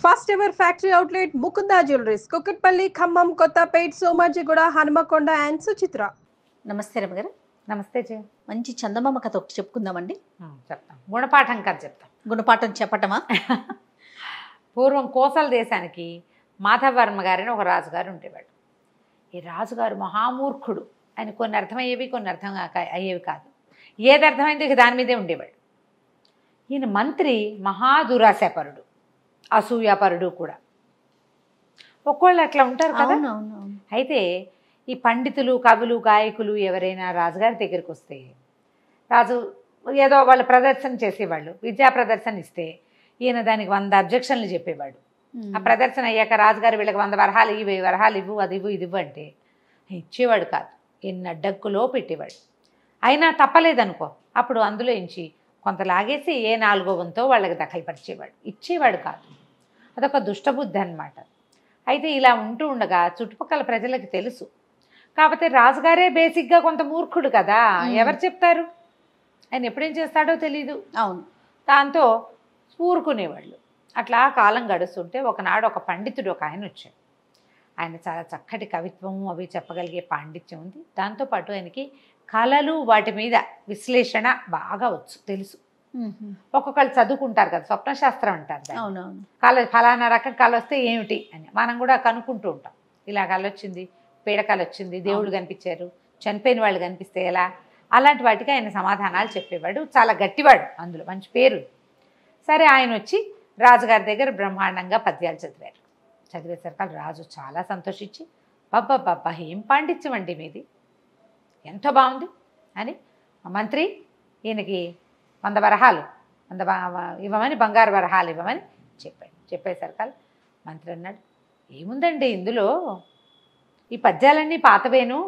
First ever factory outlet Mukunda jewelleries Kukatpally Khammam Kothapet Somajiguda Hanamkonda and Suchitra. నమస్తే రమగారు. నమస్తే జీ. మంచి చందమామ కథ ఒకటి చెప్పుకుందామండి. చెప్తాం. గుణపాఠం కథ చెప్తాం. గుణపాఠం చెప్పటమా? పూర్వం కోసల దేశానికి మాధవర్మ గారని ఒక రాజుగారు ఉండేవాడు. ఈ రాజుగారు మహామూర్ఖుడు. ఆయన కొన్ని అర్థమయ్యేవి, కొన్ని అర్థం అయ్యేవి కాదు. ఏది అర్థమైంది ఇక దాని మీదే ఉండేవాడు. ఈయన మంత్రి మహాదురాశాపరుడు, అసూయాపరుడు కూడా. ఒక్కోళ్ళు అట్లా ఉంటారు కదా. అయితే ఈ పండితులు, కవులు, గాయకులు ఎవరైనా రాజుగారి దగ్గరికి వస్తే రాజు ఏదో వాళ్ళు ప్రదర్శన చేసేవాళ్ళు, విద్యా ప్రదర్శన ఇస్తే ఈయన దానికి 100 అబ్జెక్షన్లు చెప్పేవాడు. ఆ ప్రదర్శన అయ్యాక రాజుగారు వీళ్ళకి 100 వరహాలు ఇవి, 1000 వరహాలు ఇవ్వు, అది ఇవ్వు, ఇది ఇవ్వు అంటే ఇచ్చేవాడు కాదు. ఎన్ని అడ్డంకులో పెట్టేవాడు. అయినా తప్పలేదనుకో, అప్పుడు అందులో ఇంచి కొంత లాగేసి ఏ 4వ వంతో వాళ్ళకి దఖలుపరిచేవాడు. ఇచ్చేవాడు కాదు. అదొక దుష్టబుద్ధి అన్నమాట. అయితే ఇలా ఉంటూ ఉండగా చుట్టుపక్కల ప్రజలకు తెలుసు. కాకపోతే రాజుగారే బేసిక్గా కొంత మూర్ఖుడు కదా, ఎవరు చెప్తారు? ఆయన ఎప్పుడేం చేస్తాడో తెలీదు. అవును. దాంతో ఊరుకునేవాళ్ళు. అట్లా కాలం గడుస్తుంటే ఒకనాడు ఒక పండితుడు ఒక ఆయన వచ్చాడు. ఆయన చాలా చక్కటి కవిత్వం అవి చెప్పగలిగే పాండిత్యం ఉంది. దాంతోపాటు ఆయనకి కళలు, వాటి మీద విశ్లేషణ బాగా తెలుసు. ఒక్కొక్కళ్ళు చదువుకుంటారు కదా, స్వప్నశాస్త్రం అంటారు. అవునవును. కళ ఫలానా రకం కళ వస్తే ఏమిటి అని మనం కూడా కనుక్కుంటూ ఉంటాం. ఇలా కళ వచ్చింది, పీడకళ వచ్చింది, దేవుళ్ళు కనిపించారు, చనిపోయిన వాళ్ళు కనిపిస్తే ఎలా, అలాంటి వాటికి ఆయన సమాధానాలు చెప్పేవాడు. చాలా గట్టివాడు, అందులో మంచి పేరు. సరే, ఆయన వచ్చి రాజుగారి దగ్గర బ్రహ్మాండంగా పద్యాలు చదివారు. చదివేసరికి రాజు చాలా సంతోషించి, బాబ్బా ఏం పాండిత్యం అండి మీది, ఎంతో బాగుంది అని మంత్రి ఈయనకి 100 వరహాలు ఇవ్వమని, బంగారు వరహాలు ఇవ్వమని చెప్పాడు. చెప్పేసరికి మంత్రి అన్నాడు, ఏముందండి ఇందులో, ఈ పద్యాలన్నీ పాతవేను,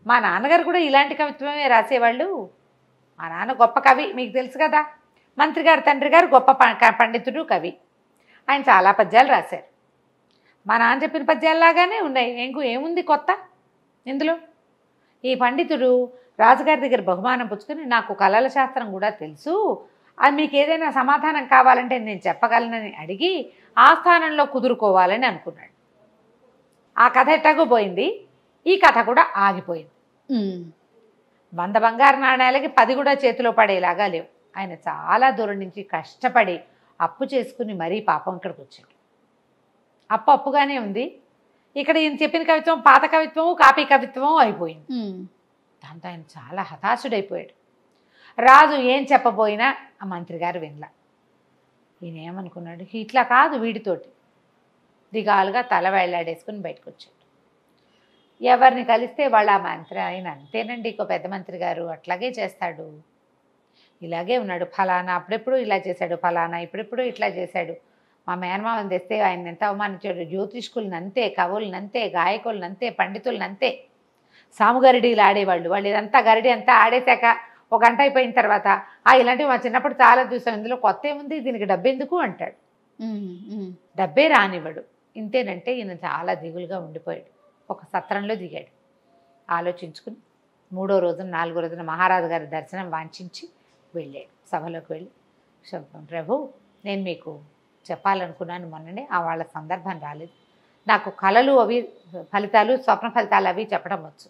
మా నాన్నగారు కూడా ఇలాంటి కవిత్వమే రాసేవాళ్ళు. మా నాన్న గొప్ప కవి, మీకు తెలుసు కదా. మంత్రి గారు తండ్రి గారు గొప్ప పండితుడు, కవి. ఆయన చాలా పద్యాలు రాశారు. మా నాన్న చెప్పిన పద్యాల్లాగానే ఉన్నాయి, ఏముంది కొత్త ఇందులో. ఈ పండితుడు రాజుగారి దగ్గర బహుమానం పుచ్చుకొని, నాకు కళల శాస్త్రం కూడా తెలుసు, అది మీకు ఏదైనా సమాధానం కావాలంటే నేను చెప్పగలనని అడిగి ఆ స్థానంలో కుదురుకోవాలని అనుకున్నాడు. ఆ కథ ఎట్టాగో పోయింది, ఈ కథ కూడా ఆగిపోయింది. 100 బంగారు నాణ్యాలకి 10 కూడా చేతిలో పడేలాగా లేవు. ఆయన చాలా దూరం నుంచి కష్టపడి అప్పు చేసుకుని మరీ పాపం ఇక్కడికి వచ్చాడు. అప్పుగానే ఉంది. ఇక్కడ ఈయన చెప్పిన కవిత్వం పాత కవిత్వము, కాపీ కవిత్వము అయిపోయింది. దాంతో ఆయన చాలా హతాశుడైపోయాడు. రాజు ఏం చెప్పబోయినా ఆ మంత్రి గారు వినలా. ఈయన ఏమనుకున్నాడు, ఇట్లా కాదు, వీడితోటి దిగాలుగా తల వేళ్లాడేసుకుని బయటకు వచ్చాడు. ఎవరిని కలిస్తే వాళ్ళ ఆ మంత్రి, ఆయన అంతేనండి, ఇంకో పెద్ద మంత్రి గారు అట్లాగే చేస్తాడు, ఇలాగే ఉన్నాడు, ఫలానా అప్పుడెప్పుడు ఇలా చేశాడు, ఫలానా ఇప్పుడెప్పుడు ఇట్లా చేశాడు, మా మేనమామని తెస్తే ఆయన ఎంత అవమానించాడు, జ్యోతిష్కులను అంతే, కవులను అంతే, గాయకులను అంతే, పండితులను అంతే, సాముగరిడీలు ఆడేవాళ్ళు, వాళ్ళు ఇదంతా గరిడి అంతా ఆడేశాక 1 గంట అయిపోయిన తర్వాత ఇలాంటివి మా చిన్నప్పుడు చాలా చూసాం, ఇందులో కొత్త ఏముంది, దీనికి డబ్బెందుకు అంటాడు. డబ్బే రానివ్వడు. ఇంతేనంటే ఈయన చాలా దిగులుగా ఉండిపోయాడు. ఒక సత్రంలో దిగాడు. ఆలోచించుకుని 3వ రోజున 4వ రోజున మహారాజు గారి దర్శనం వాంఛించి వెళ్ళాడు. సభలోకి వెళ్ళి, ప్రభు, నేను మీకు చెప్పాలనుకున్నాను, మొన్ననే వాళ్ళ సందర్భం రాలేదు, నాకు కళలు అవి ఫలితాలు, స్వప్న ఫలితాలు అవి చెప్పడం వచ్చు.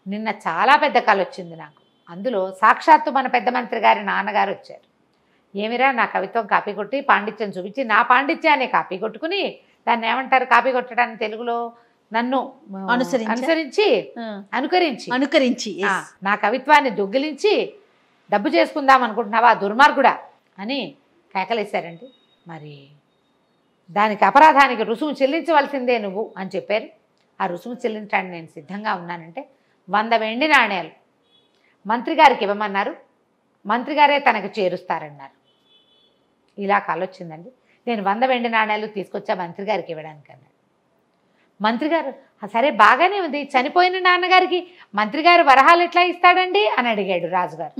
నిన్న చాలా పెద్ద కళ వచ్చింది నాకు. అందులో సాక్షాత్తు మన పెద్ద మంత్రి గారి నాన్నగారు వచ్చారు. ఏమిరా, నా కవిత్వం కాపీ కొట్టి పాండిత్యం చూపించి నా పాండిత్యాన్ని కాపీ కొట్టుకుని, దాన్ని ఏమంటారు కాపీ కొట్టడానికి తెలుగులో, నన్ను అనుకరించి నా కవిత్వాన్ని దొంగిలించి డబ్బు చేసుకుందాం అనుకుంటున్నావా దుర్మార్గుడా అని కేకలేశారండి. మరి దానికి అపరాధానికి రుసుము చెల్లించవలసిందే నువ్వు అని చెప్పారు. ఆ రుసుము చెల్లించడానికి నేను సిద్ధంగా ఉన్నానంటే 100 వెండి నాణ్యాలు మంత్రి గారికి ఇవ్వమన్నారు, మంత్రి గారే తనకు చేరుస్తారన్నారు. ఇలా కాలొచ్చిందండి. నేను 100 వెండి నాణ్యాలు తీసుకొచ్చా మంత్రి గారికి ఇవ్వడానికి అన్నాడు. మంత్రి గారు, సరే బాగానే ఉంది, చనిపోయిన నాన్నగారికి మంత్రి గారు వరహాలు ఎట్లా ఇస్తాడండి అని అడిగాడు రాజుగారు.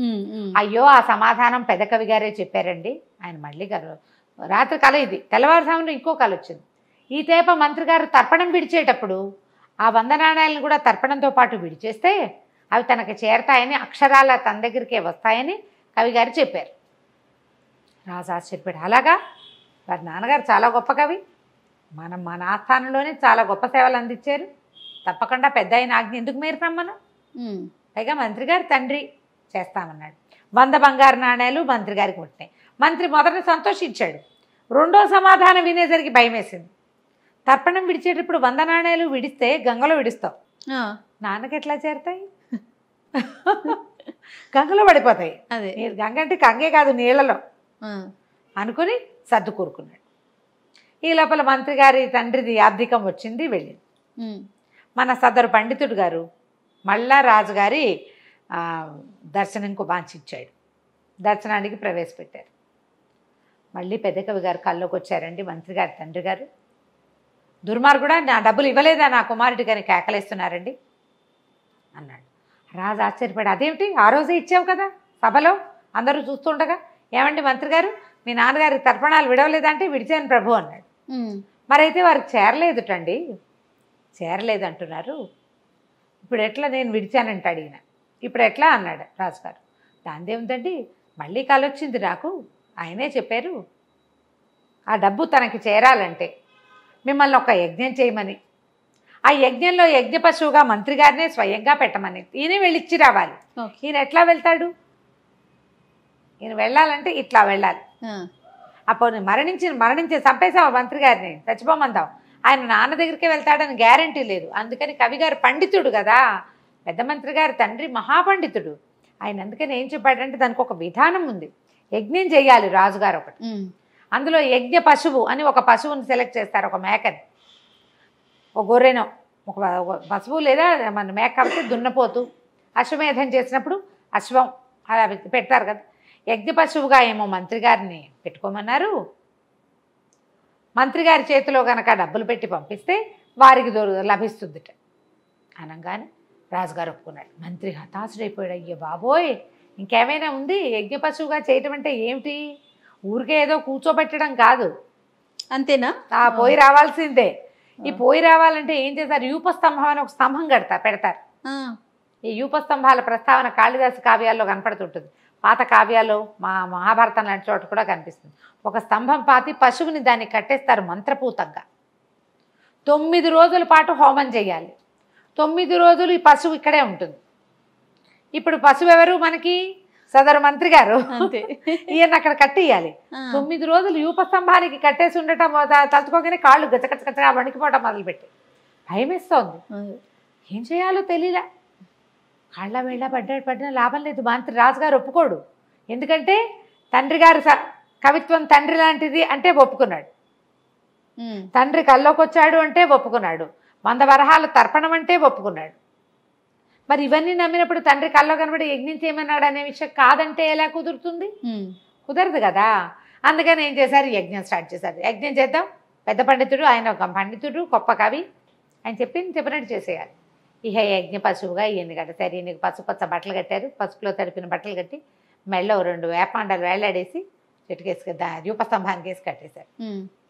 అయ్యో, ఆ సమాధానం పెద్ద కవి గారే చెప్పారండి. ఆయన మళ్ళీ గారు రాత్రి కళ ఇది, తెల్లవారుజామున ఇంకో కళ వచ్చింది. ఈ తేప మంత్రి గారు తర్పణం విడిచేటప్పుడు ఆ 100 నాణ్యాలను కూడా తర్పణంతో పాటు విడిచేస్తే అవి తనకు చేరతాయని, అక్షరాల తన దగ్గరికే వస్తాయని కవిగారు చెప్పారు. రాజు ఆశ్చర్యపోయాడు. అలాగా వారి నాన్నగారు చాలా గొప్ప కవి, మన ఆస్థానంలోనే చాలా గొప్ప సేవలు అందించారు. తప్పకుండా పెద్ద అయిన ఆజ్ఞ ఎందుకు మీరుతాం మనం? పైగా మంత్రి గారి తండ్రి చేస్తామన్నాడు. 100 బంగారు నాణేలు మంత్రి గారికి ముట్టినాయి. మంత్రి మొదట సంతోషించాడు, రెండో సమాధానం వినేసరికి భయం వేసింది. తర్పణం విడిచేటప్పుడు 100 నాణేలు విడిస్తే గంగలో విడుస్తావు, నాన్నకి ఎట్లా చేరుతాయి? గంగలో పడిపోతాయి. అదే గంగ అంటే కంగే కాదు, నీళ్ళలో అనుకుని సర్దు కూరుకున్నాడు. ఈ లోపల మంత్రి గారి తండ్రిది ఆర్థికం వచ్చింది, వెళ్ళింది. మన సదరు పండితుడు గారు మళ్ళా రాజుగారి దర్శనంకు వాంఛించాడు. దర్శనానికి ప్రవేశపెట్టారు. మళ్ళీ పెద్ద కవి గారు కల్లోకి వచ్చారండి మంత్రి గారి తండ్రి గారు. దుర్మార్గుడా, నా డబ్బులు ఇవ్వలేదా నా కుమారుడికి అని కేకలేస్తున్నారండి అన్నాడు. రాజు ఆశ్చర్యపడి, అదేమిటి, ఆ రోజే ఇచ్చావు కదా సభలో అందరూ చూస్తుండగా, ఏమండి మంత్రి గారు మీ నాన్నగారి తర్పణాలు విడవలేదంటే విడిచాను ప్రభు అన్నాడు. మరైతే వారికి చేరలేదుటండి. చేరలేదు అంటున్నారు, ఇప్పుడు ఎట్లా నేను విడిచానంటే అడిగిన, ఇప్పుడు ఎట్లా అన్నాడు రాజుగారు. దాందేముందండి, మళ్ళీ కాలొచ్చింది నాకు, ఆయనే చెప్పారు ఆ డబ్బు తనకి చేరాలంటే మిమ్మల్ని ఒక యజ్ఞం చేయమని, ఆ యజ్ఞంలో యజ్ఞ పశువుగా మంత్రి గారినే స్వయంగా పెట్టమని, ఈయన వెళ్ళిచ్చి రావాలి. ఈయన ఎట్లా వెళ్తాడు? ఈయన వెళ్ళాలంటే ఇట్లా వెళ్ళాలి. అప్పుడు మరణించి చంపేసావు మంత్రి గారిని, చచ్చిపోమందాం, ఆయన నాన్న దగ్గరికే వెళ్తాడని గ్యారంటీ లేదు. అందుకని కవి గారు పండితుడు కదా, పెద్ద మంత్రి గారి తండ్రి మహాపండితుడు, ఆయన అందుకని ఏం చెప్పాడంటే దానికి ఒక విధానం ఉంది. యజ్ఞం చేయాలి రాజుగారు ఒకటి, అందులో యజ్ఞ పశువు అని ఒక పశువుని సెలెక్ట్ చేస్తారు, ఒక మేకని, ఒక గొర్రెనో, ఒక పశువు లేదా మన మేక కాబట్టి దున్నపోతు, అశ్వమేధం చేసినప్పుడు అశ్వం అలా పెడతారు కదా. యజ్ఞ పశువుగా ఏమో మంత్రి గారిని పెట్టుకోమన్నారు. మంత్రి గారి చేతిలో కనుక డబ్బులు పెట్టి పంపిస్తే వారికి లభిస్తుందిట అనగానే రాజుగారు ఒప్పుకున్నాడు. మంత్రి హతాశుడైపోయాడు, అయ్యో బాబోయ్ ఇంకేమైనా ఉంది, యజ్ఞ పశువుగా చేయటం అంటే ఏమిటి, ఊరికే ఏదో కూర్చోబెట్టడం కాదు, అంతేనా? పోయి రావాల్సిందే. ఈ పోయి రావాలంటే ఏం చేస్తారు, యూపస్తంభం అని ఒక స్తంభం పెడతారు. ఈ యూపస్తంభాల ప్రస్తావన కాళిదాసు కావ్యాల్లో కనపడుతుంటుంది, పాత కావ్యాల్లో మహాభారతం లాంటి చోట కూడా కనిపిస్తుంది. ఒక స్తంభం పాతి పశువుని దాన్ని కట్టేస్తారు మంత్రపూతంగా. 9 రోజుల పాటు హోమం చేయాలి. 9 రోజులు ఈ పశువు ఇక్కడే ఉంటుంది. ఇప్పుడు పశువు ఎవరు మనకి? సదరు మంత్రి గారు. ఈయన అక్కడ కట్టేయాలి. 9 రోజులు యూపస్తంభానికి కట్టేసి ఉండటం తలుచుకోగానే కాళ్ళు గచ్చగచ్చగచ్చగా వణికిపోవటం మొదలుపెట్టి భయం వేస్తోంది. ఏం చేయాలో తెలియలే. కాళ్ళ వేళ్ళ పడ్డా లాభం లేదు. మంత్రి రాజుగారు ఒప్పుకోడు. ఎందుకంటే తండ్రి గారు కవిత్వం తండ్రి లాంటిది అంటే ఒప్పుకున్నాడు. తండ్రి కల్లోకి వచ్చాడు అంటే ఒప్పుకున్నాడు. 100 వరహాలు తర్పణం అంటే ఒప్పుకున్నాడు. మరి ఇవన్నీ నమ్మినప్పుడు తండ్రి కల్లో కనబడి యజ్ఞం చేయమన్నాడు అనే విషయం కాదంటే ఎలా కుదురుతుంది? కుదరదు కదా. అందుకని ఏం చేశారు, యజ్ఞం స్టార్ట్ చేశారు. యజ్ఞం చేద్దాం, పెద్ద పండితుడు, ఆయన ఒక పండితుడు, గొప్ప కవి, ఆయన చెప్పినట్టు చేసేయాలి. ఇహ యజ్ఞ పశువుగా ఈయన కట్టారు. ఈయనకి పసుపచ్చ బట్టలు కట్టారు, పసుపులో తడిపిన బట్టలు కట్టి మెళ్ళో 2 వేపాండాలు వేలాడేసి చెట్టుకేసి రూపస్తంభానికి వేసి కట్టేశారు.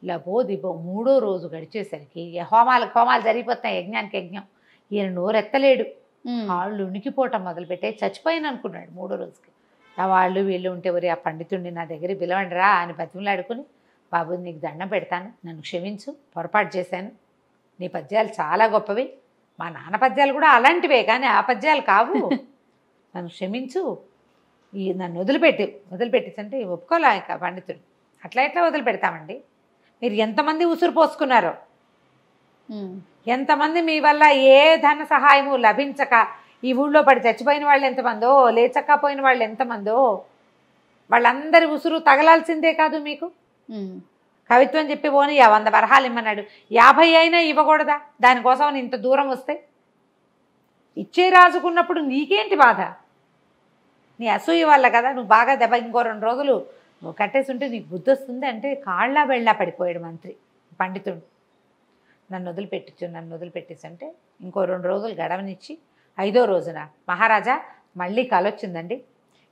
లబో దిబో 3వ రోజు గడిచేసరికి హోమాలు జరిగిపోతున్నాయి, యజ్ఞానికి యజ్ఞం. ఈయన నోరెత్తలేడు, కాళ్ళు ఉనికిపోవటం మొదలుపెట్టే చచ్చిపోయాను అనుకున్నాడు 3వ రోజుకి. ఆ వాళ్ళు వీళ్ళు ఉంటే ఎవరి ఆ పండితుడిని నా దగ్గర పిలవండి రా అని బతిమలాడుకుని, బాబు నీకు దండం పెడతాను, నన్ను క్షమించు, పొరపాటు చేశాను, నీ పద్యాలు చాలా గొప్పవి, మా నాన్న పద్యాలు కూడా అలాంటివే కానీ ఆ పద్యాలు కావు, నన్ను క్షమించు, నన్ను వదిలిపెట్టేసంటే ఒప్పుకోలే ఇక పండితుడు. అట్లా ఎట్లా వదిలిపెడతామండి, మీరు ఎంతమంది ఉసురు పోసుకున్నారో, ఎంతమంది మీ వల్ల ఏ ధన సహాయము లభించక ఈ ఊళ్ళో పడి చచ్చిపోయిన వాళ్ళు ఎంతమందో, లేచక్కపోయిన వాళ్ళు ఎంతమందో, వాళ్ళందరి ఉసురు తగలాల్సిందే కాదు మీకు. కవిత్వం చెప్పి పోని 100 వరహాలు ఇమ్మన్నాడు, 50 అయినా ఇవ్వకూడదా? దానికోసం ఇంత దూరం వస్తే ఇచ్చే రాజుకున్నప్పుడు నీకేంటి బాధ? నీ అసూయ వల్ల కదా, నువ్వు బాగా దెబ్బ ఇంకో 2 రోజులు నువ్వు కట్టేసి ఉంటే నీకు బుద్ధి వస్తుంది అంటే కాళ్ళ వెళ్ళా పడిపోయాడు మంత్రి పండితుడు. నన్ను వదిలిపెట్టేసి అంటే ఇంకో 2 రోజులు గడవనిచ్చి 5వ రోజున మహారాజా మళ్ళీ కలొచ్చిందండి,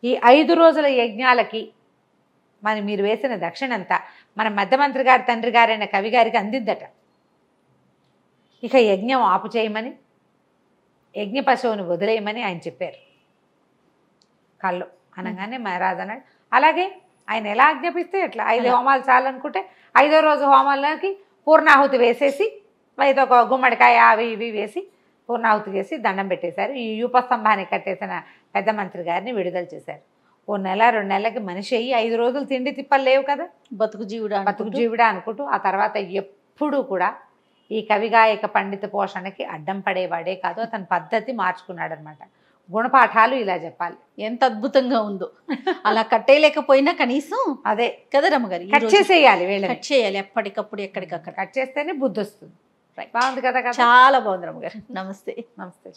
ఈ 5 రోజుల యజ్ఞాలకి మీరు వేసిన దక్షిణంతా మన మధ్యమంత్రి గారి తండ్రి గారైన కవి గారికి అందిద్దట. ఇక యజ్ఞం ఆపు చేయమని, యజ్ఞ పశువుని వదిలేయమని ఆయన చెప్పారు కళ్ళు అనగానే మహారాజు అన్నాడు, అలాగే ఆయన ఎలా ఆజ్ఞాపిస్తే ఎట్లా 5 హోమాలు చాలనుకుంటే 5వ రోజు హోమాలకి పూర్ణాహుతి వేసేసి ఏదో ఒక గుమ్మడికాయ అవి ఇవి వేసి పూర్ణాహుతి చేసి దండం పెట్టేశారు. ఈ యూపస్తంభాన్ని కట్టేసిన పెద్ద మంత్రి గారిని విడుదల చేశారు. ఓ నెల 2 నెలలకి మనిషి అయ్యి 5 రోజులు తిండి తిప్పలు లేవు కదా, బతుకు జీవుడా అనుకుంటూ ఆ తర్వాత ఎప్పుడూ కూడా ఈ కవిగాయక పండిత పోషణకి అడ్డం పడేవాడే కాదు, అతని పద్ధతి మార్చుకున్నాడు అనమాట. గుణపాఠాలు ఇలా చెప్పాలి. ఎంత అద్భుతంగా ఉందో. అలా కట్టేయలేకపోయినా కనీసం అదే కదా రమ్మగారు, కట్ చేసేయాలి, వీళ్ళని కట్ చేయాలి ఎప్పటికప్పుడు ఎక్కడికక్కడ. కట్ చేస్తేనే బుద్ధి వస్తుంది. బాగుంది కదా. చాలా బాగుంది రమ్మగారు. నమస్తే. నమస్తే.